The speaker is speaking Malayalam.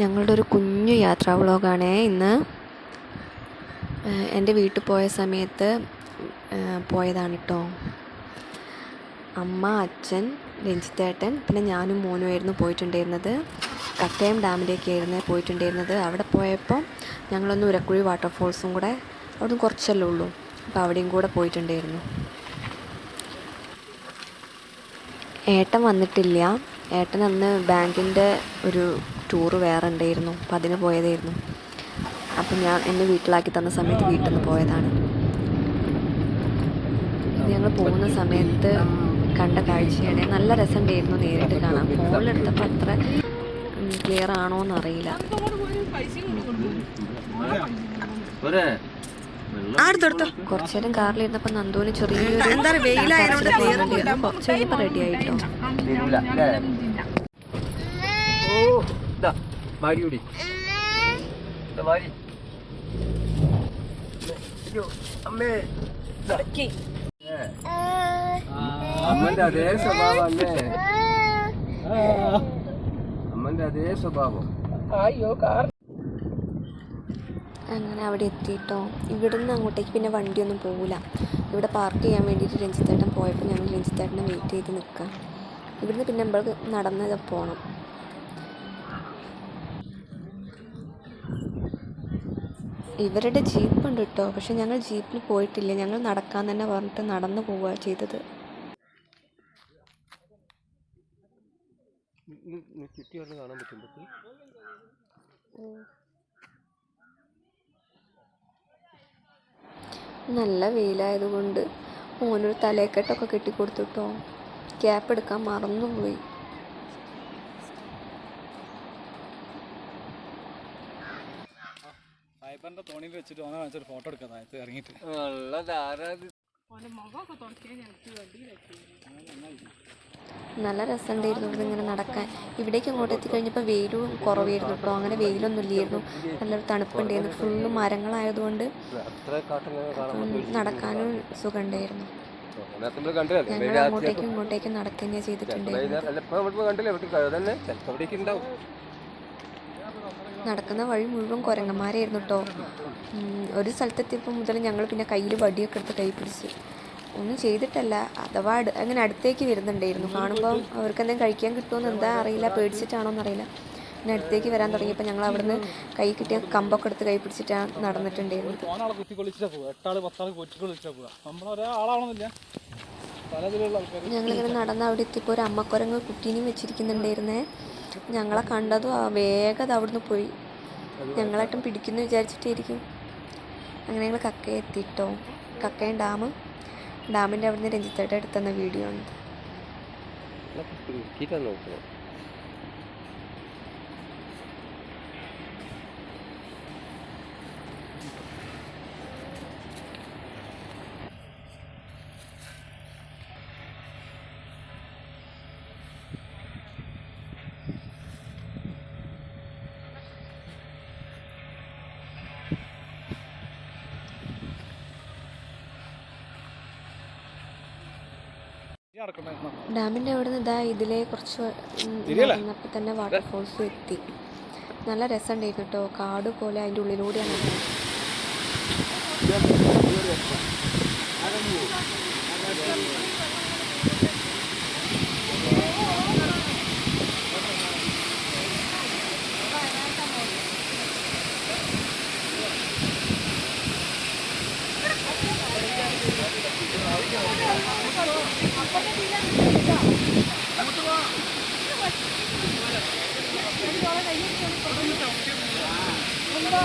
ഞങ്ങളുടെ ഒരു കുഞ്ഞു യാത്രാ വ്ളോഗാണ് ഇന്ന്. എൻ്റെ വീട്ടിൽ പോയ സമയത്ത് പോയതാണ് കേട്ടോ. അമ്മ, അച്ഛൻ, രഞ്ജിത്തേട്ടൻ, പിന്നെ ഞാനും മോനുമായിരുന്നു പോയിട്ടുണ്ടായിരുന്നത്. കക്കയം ഡാമിലേക്കായിരുന്നു പോയിട്ടുണ്ടായിരുന്നത്. അവിടെ പോയപ്പോൾ ഞങ്ങളൊന്ന് ഉരക്കുഴി വാട്ടർഫോൾസും കൂടെ, അവിടുന്ന് കുറച്ചല്ലേ ഉള്ളൂ, അപ്പോൾ അവിടെയും കൂടെ പോയിട്ടുണ്ടായിരുന്നു. ഏട്ടൻ വന്നിട്ടില്ല. ഏട്ടൻ അന്ന് ബാങ്കിൻ്റെ ഒരു ടൂറ് വേറെ ഉണ്ടായിരുന്നു, അപ്പം അതിന് പോയതായിരുന്നു. അപ്പം ഞാൻ എന്നെ വീട്ടിലാക്കി തന്ന സമയത്ത് വീട്ടിൽ നിന്ന് പോയതാണ്. ഇത് ഞങ്ങൾ പോകുന്ന സമയത്ത് കണ്ട കാഴ്ചയാണ്. നല്ല രസമുണ്ടായിരുന്നു നേരിട്ട് കാണാൻ. ഫോണിലെടുത്തപ്പോൾ അത്ര ക്ലിയർ ആണോ എന്നറിയില്ല. കുറച്ചു നേരം കാറിലിരുന്നപ്പോൾ നന്ദുവിന് ചെറിയൊരു കുറച്ച് കഴിഞ്ഞപ്പോൾ റെഡി ആയിട്ടോ. അമ്മന്റെ അതേ സ്വഭാവം അല്ലേ? അമ്മന്റെ അതേ സ്വഭാവം. അങ്ങനെ അവിടെ എത്തിയിട്ടോ. ഇവിടുന്ന് അങ്ങോട്ടേക്ക് പിന്നെ വണ്ടിയൊന്നും പോകില്ല. ഇവിടെ പാർക്ക് ചെയ്യാൻ വേണ്ടിയിട്ട് രഞ്ജിത്തേട്ടൻ പോയപ്പോൾ ഞങ്ങൾ രഞ്ജിത്തേട്ടനെ വെയിറ്റ് ചെയ്ത് നിൽക്കാം. ഇവിടുന്ന് പിന്നെ നമ്മൾ നടന്ന് പോകണം. ഇവരുടെ ജീപ്പ് ഉണ്ട് കേട്ടോ, പക്ഷെ ഞങ്ങൾ ജീപ്പിൽ പോയിട്ടില്ല. ഞങ്ങൾ നടക്കാൻ തന്നെ പറഞ്ഞിട്ട് നടന്നു പോവുക ചെയ്തത്. നല്ല വെയിലായതുകൊണ്ട് മോനൊരു തലക്കെട്ടൊക്കെ കെട്ടിക്കൊടുത്തിട്ടോ. ക്യാപ്പ് എടുക്കാൻ മറന്നുപോയി. തോണിയിൽ വെച്ചിട്ട് ഓനെ ഫോട്ടോ എടുക്കാം ഇറങ്ങിയിട്ട്. നല്ല രസമുണ്ടായിരുന്നു ഇവിടെ ഇങ്ങനെ നടക്കാൻ. ഇവിടേക്ക് അങ്ങോട്ട് എത്തിക്കഴിഞ്ഞപ്പോൾ വെയിലും കുറവായിരുന്നു കേട്ടോ. അങ്ങനെ വെയിലൊന്നും ഇല്ലായിരുന്നു, നല്ലൊരു തണുപ്പുണ്ടായിരുന്നു. ഫുള്ള് മരങ്ങളായതുകൊണ്ട് നടക്കാനും സുഖമുണ്ടായിരുന്നു. ഞങ്ങൾ അങ്ങോട്ടേക്കും ഇങ്ങോട്ടേക്കും നടക്കുകയാണ് ചെയ്തിട്ടുണ്ടായിരുന്നു. നടക്കുന്ന വഴി മുഴുവൻ കുരങ്ങന്മാരായിരുന്നു കേട്ടോ. ഒരു സ്ഥലത്തെത്തിയപ്പോൾ മുതൽ ഞങ്ങൾ പിന്നെ കയ്യിൽ വടിയൊക്കെ എടുത്ത് കൈ പിടിച്ച്. ഒന്നും ചെയ്തിട്ടല്ല, അഥവാ അങ്ങനെ അടുത്തേക്ക് വരുന്നുണ്ടായിരുന്നു. കാണുമ്പോൾ അവർക്ക് എന്തെങ്കിലും കഴിക്കാൻ കിട്ടുമെന്ന് എന്താ അറിയില്ല, പേടിച്ചിട്ടാണോ എന്നറിയില്ല. പിന്നെ അടുത്തേക്ക് വരാൻ തുടങ്ങിയപ്പോൾ ഞങ്ങൾ അവിടുന്ന് കൈ കിട്ടിയ കമ്പൊക്കെ എടുത്ത് കൈ പിടിച്ചിട്ടാണ് നടന്നിട്ടുണ്ടായിരുന്നത്. ഞങ്ങളിങ്ങനെ നടന്ന് അവിടെ എത്തിയപ്പോൾ ഒരു അമ്മക്കുരങ്ങ് കുട്ടീനെയും വെച്ചിരിക്കുന്നുണ്ടായിരുന്നേ. ഞങ്ങളെ കണ്ടതും വേഗം അവിടുന്ന് പോയി. ഞങ്ങളായിട്ടും പിടിക്കുന്നു വിചാരിച്ചിട്ടായിരിക്കും. അങ്ങനെ ഞങ്ങൾ കക്കയം എത്തിയിട്ടോ. കക്കയം ഡാമിൻ്റെ അവിടുന്ന് രഞ്ജിത്തേട്ടൻ എടുത്തുന്ന വീഡിയോ ഉണ്ട്. ഡാമിൻ്റെ അവിടെ നിന്ന് ഇതിലെ കുറച്ച് വന്നപ്പോൾ തന്നെ വാട്ടർഫോൾസും എത്തി. നല്ല രസമുണ്ടായിരുന്നു കേട്ടോ. കാട് പോലെ അതിൻ്റെ ഉള്ളിലൂടെയാണ്. എന്താ